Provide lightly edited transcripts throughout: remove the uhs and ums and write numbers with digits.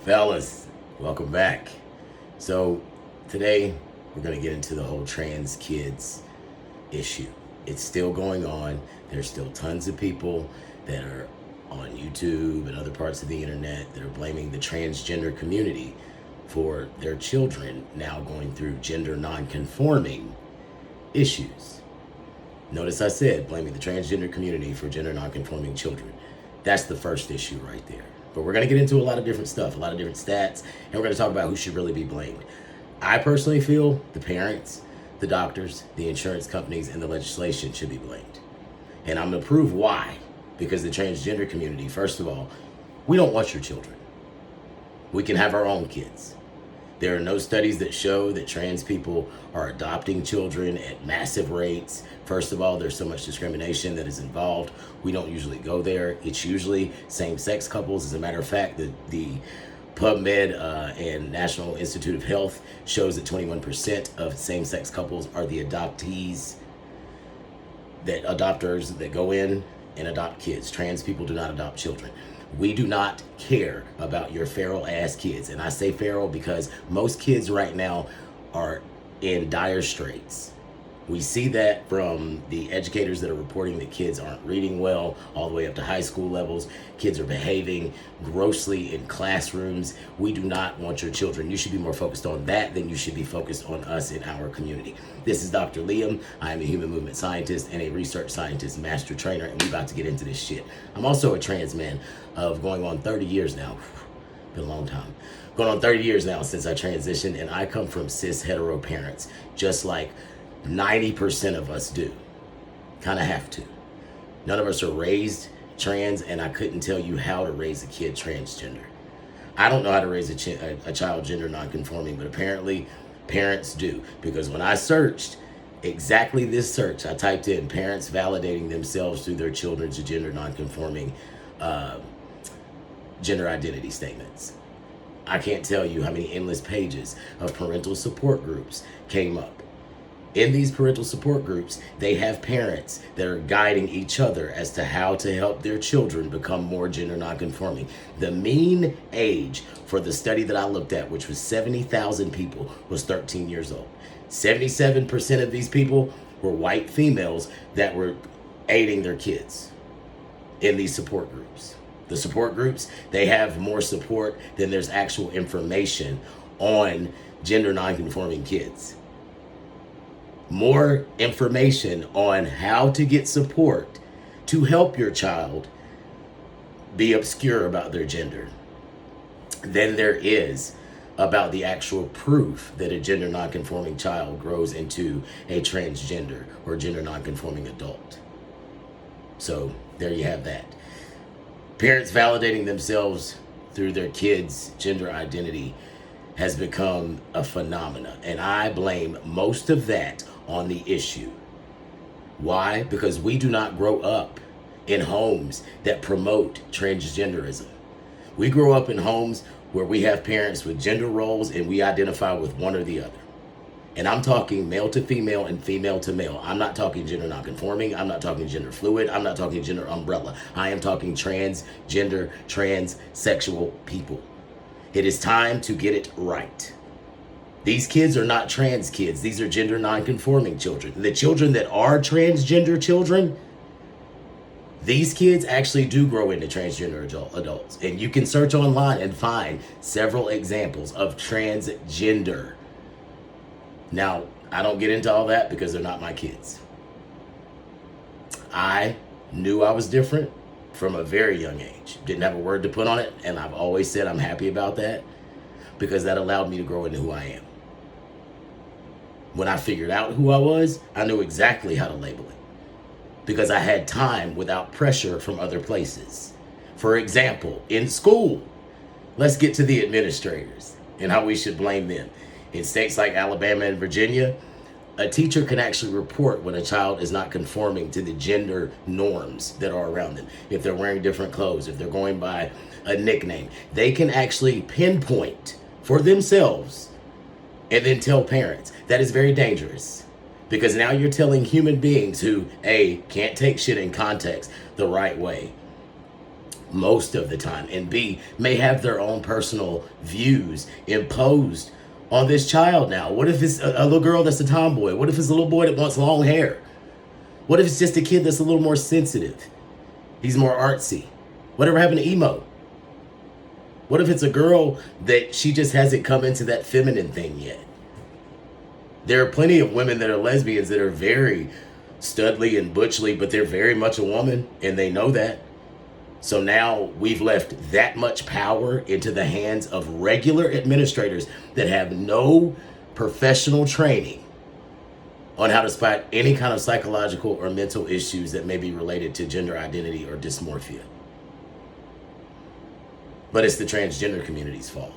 Fellas, welcome back. So today we're going to get into the whole trans kids issue. It's still going on. There's still tons of people that are on YouTube and other parts of the internet that are blaming the transgender community for their children now going through gender non-conforming issues. Notice I said blaming the transgender community for gender non-conforming children. That's the first issue right there. But we're going to get into a lot of different stuff, a lot of different stats, and we're going to talk about who should really be blamed. I personally feel the parents, the doctors, the insurance companies, and the legislation should be blamed. And I'm going to prove why. Because the transgender community, first of all, we don't want your children. We can have our own kids. There are no studies that show that trans people are adopting children at massive rates. First of all, there's so much discrimination that is involved. We don't usually go there. It's usually same-sex couples. As a matter of fact, the PubMed and National Institute of Health shows that 21% of same-sex couples are the adopters that go in and adopt kids. Trans people do not adopt children. We do not care about your feral ass kids. And I say feral because most kids right now are in dire straits. We see that from the educators that are reporting that kids aren't reading well all the way up to high school levels. Kids are behaving grossly in classrooms. We do not want your children. You should be more focused on that than you should be focused on us in our community. This is Dr. Liam. I am a human movement scientist and a research scientist master trainer, and we're about to get into this shit. I'm also a trans man of going on 30 years now. Been a long time. Going on 30 years now since I transitioned, and I come from cis hetero parents, just like 90% of us do. Kind of have to. None of us are raised trans, and I couldn't tell you how to raise a kid transgender. I don't know how to raise a child gender non-conforming, but apparently parents do. Because when I searched exactly this search, I typed in parents validating themselves through their children's gender non-conforming gender identity statements. I can't tell you how many endless pages of parental support groups came up. In these parental support groups, they have parents that are guiding each other as to how to help their children become more gender nonconforming. The mean age for the study that I looked at, which was 70,000 people, was 13 years old. 77% of these people were white females that were aiding their kids in these support groups. The support groups, they have more support than there's actual information on gender nonconforming kids. More information on how to get support to help your child be obscure about their gender than there is about the actual proof that a gender nonconforming child grows into a transgender or gender nonconforming adult. So there you have that. Parents validating themselves through their kids' gender identity has become a phenomenon, and I blame most of that on the issue. Why? Because we do not grow up in homes that promote transgenderism. We grow up in homes where we have parents with gender roles and we identify with one or the other. And I'm talking male to female and female to male. I'm not talking gender nonconforming. I'm not talking gender fluid. I'm not talking gender umbrella. I am talking transgender, transsexual people. It is time to get it right. These kids are not trans kids. These are gender nonconforming children. The children that are transgender children, these kids actually do grow into transgender adults. And you can search online and find several examples of transgender. Now, I don't get into all that because they're not my kids. I knew I was different from a very young age. Didn't have a word to put on it, and I've always said I'm happy about that because that allowed me to grow into who I am. When I figured out who I was, I knew exactly how to label it because I had time without pressure from other places. For example, in school, let's get to the administrators and how we should blame them. In states like Alabama and Virginia, a teacher can actually report when a child is not conforming to the gender norms that are around them. If they're wearing different clothes, if they're going by a nickname, they can actually pinpoint for themselves and then tell parents. That is very dangerous because now you're telling human beings who, A, can't take shit in context the right way, most of the time, and B, may have their own personal views imposed on this child now. What if it's a little girl that's a tomboy? What if it's a little boy that wants long hair? What if it's just a kid that's a little more sensitive? He's more artsy. Whatever happened to emo? What if it's a girl that she just hasn't come into that feminine thing yet? There are plenty of women that are lesbians that are very studly and butchly, but they're very much a woman, and they know that. So now we've left that much power into the hands of regular administrators that have no professional training on how to spot any kind of psychological or mental issues that may be related to gender identity or dysmorphia. But it's the transgender community's fault.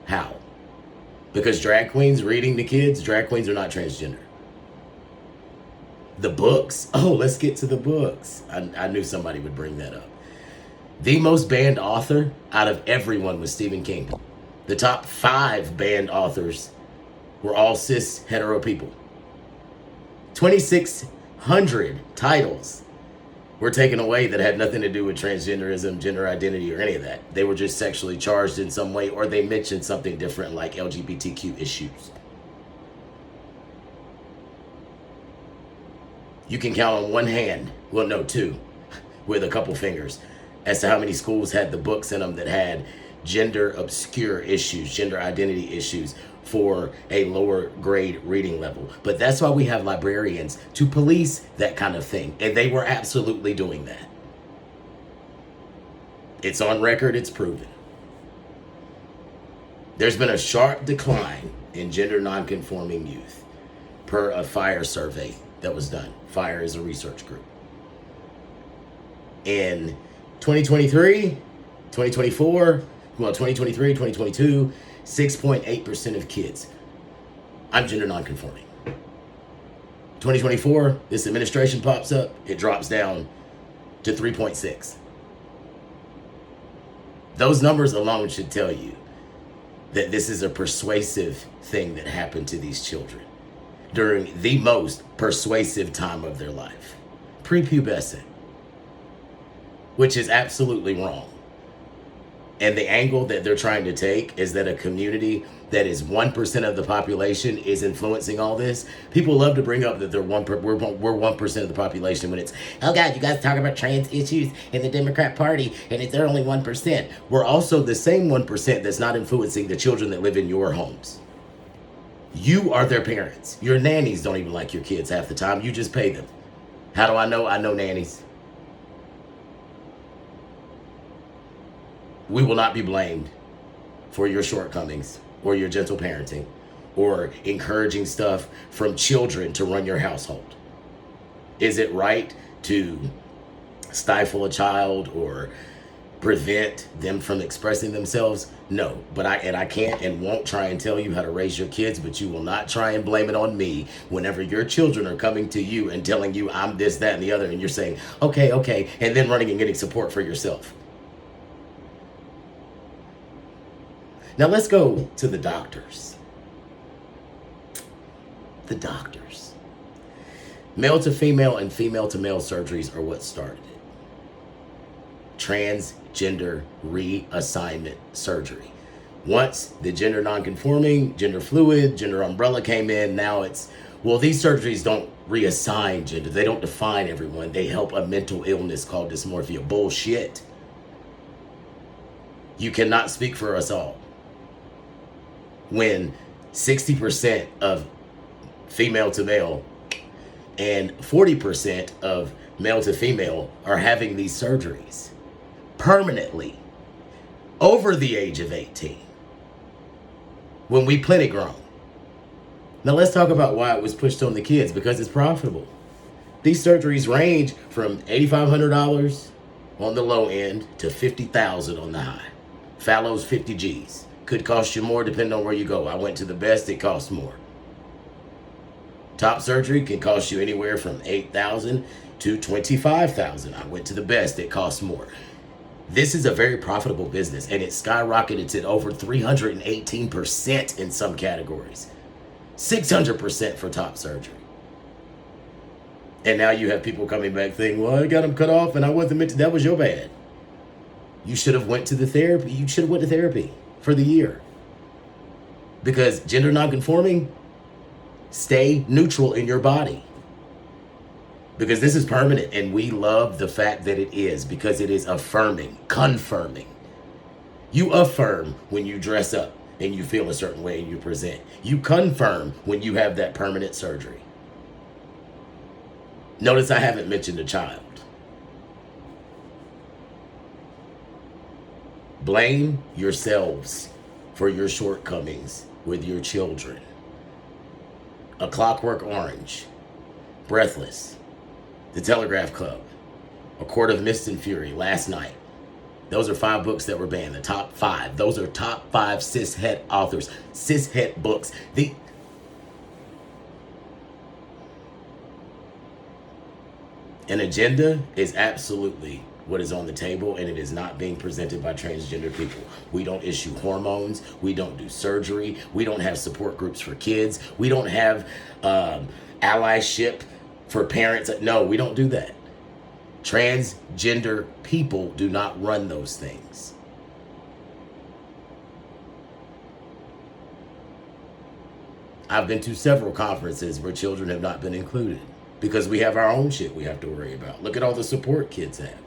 How? Because drag queens reading to kids, drag queens are not transgender. The books, oh, let's get to the books. I knew somebody would bring that up. The most banned author out of everyone was Stephen King. The top 5 banned authors were all cis hetero people. 2,600 titles were taken away that had nothing to do with transgenderism, gender identity, or any of that. They were just sexually charged in some way, or they mentioned something different like LGBTQ issues. You can count on one hand, well, no, 2, with a couple fingers, as to how many schools had the books in them that had gender obscure issues, gender identity issues for a lower grade reading level. But that's why we have librarians to police that kind of thing. And they were absolutely doing that. It's on record, it's proven. There's been a sharp decline in gender non-conforming youth per a FIRE survey that was done. FIRE is a research group. In 2023, 2024, well, 2023, 2022, 6.8% of kids. I'm gender non-conforming. 2024, this administration pops up, it drops down to 3.6. Those numbers alone should tell you that this is a persuasive thing that happened to these children during the most persuasive time of their life, prepubescent, which is absolutely wrong. And the angle that they're trying to take is that a community that is 1% of the population is influencing all this. People love to bring up that we're 1% of the population when it's, oh God, you guys talk about trans issues in the Democrat Party and they're only 1%. We're also the same 1% that's not influencing the children that live in your homes. You are their parents. Your nannies don't even like your kids half the time. You just pay them. How do I know? I know nannies. We will not be blamed for your shortcomings or your gentle parenting or encouraging stuff from children to run your household. Is it right to stifle a child or prevent them from expressing themselves? No, but I can't and won't try and tell you how to raise your kids, but you will not try and blame it on me whenever your children are coming to you and telling you I'm this, that, and the other, and you're saying, okay, and then running and getting support for yourself. Now let's go to the doctors. The doctors. Male to female and female to male surgeries are what started it. Transgender reassignment surgery. Once the gender non-conforming, gender fluid, gender umbrella came in, now it's, well, these surgeries don't reassign gender. They don't define everyone. They help a mental illness called dysmorphia. Bullshit. You cannot speak for us all. When 60% of female to male and 40% of male to female are having these surgeries permanently over the age of 18 when we plenty grown. Now let's talk about why it was pushed on the kids, because it's profitable. These surgeries range from $8,500 on the low end to $50,000 on the high. Fallows 50 G's. Could cost you more depending on where you go. I went to the best, it costs more. Top surgery can cost you anywhere from $8,000 to $25,000. I went to the best, it costs more. This is a very profitable business, and it skyrocketed to over 318% in some categories. 600% for top surgery. And now you have people coming back saying, well, I got them cut off and I wasn't meant to. That was your bad. You should have went to the therapy. You should have went to therapy for the year. Because gender non-conforming, stay neutral in your body. Because this is permanent, and we love the fact that it is, because it is affirming, confirming. You affirm when you dress up and you feel a certain way and you present. You confirm when you have that permanent surgery. Notice I haven't mentioned a child. Blame yourselves for your shortcomings with your children. A Clockwork Orange, Breathless, The Telegraph Club, A Court of Mist and Fury, Last Night. Those are 5 books that were banned, the top 5. Those are top 5 cishet authors, cishet books. An agenda is absolutely what is on the table, and it is not being presented by transgender people. We don't issue hormones. We don't do surgery. We don't have support groups for kids. We don't have allyship for parents. No, we don't do that. Transgender people do not run those things. I've been to several conferences where children have not been included because we have our own shit we have to worry about. Look at all the support kids have.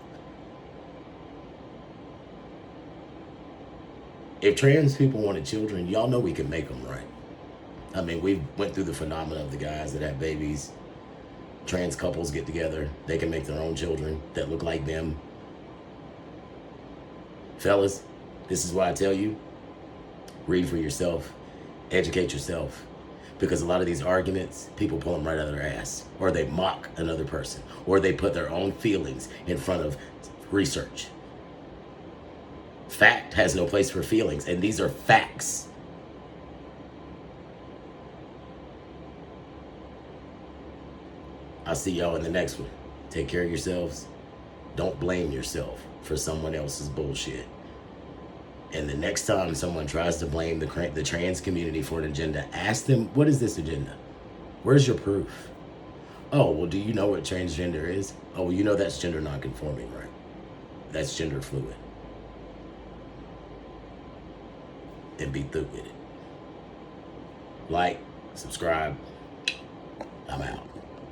If trans people wanted children, y'all know we can make them, right? I mean, we went through the phenomena of the guys that have babies. Trans couples get together. They can make their own children that look like them. Fellas, this is why I tell you, read for yourself, educate yourself. Because a lot of these arguments, people pull them right out of their ass. Or they mock another person. Or they put their own feelings in front of research. Fact has no place for feelings, and these are facts. I'll see y'all in the next one. Take care of yourselves. Don't blame yourself for someone else's bullshit. And the next time someone tries to blame the trans community for an agenda, ask them, what is this agenda? Where's your proof? Oh, well, do you know what transgender is? Oh, well, you know that's gender non-conforming, right? That's gender fluid. And be through with it. Like, subscribe. I'm out.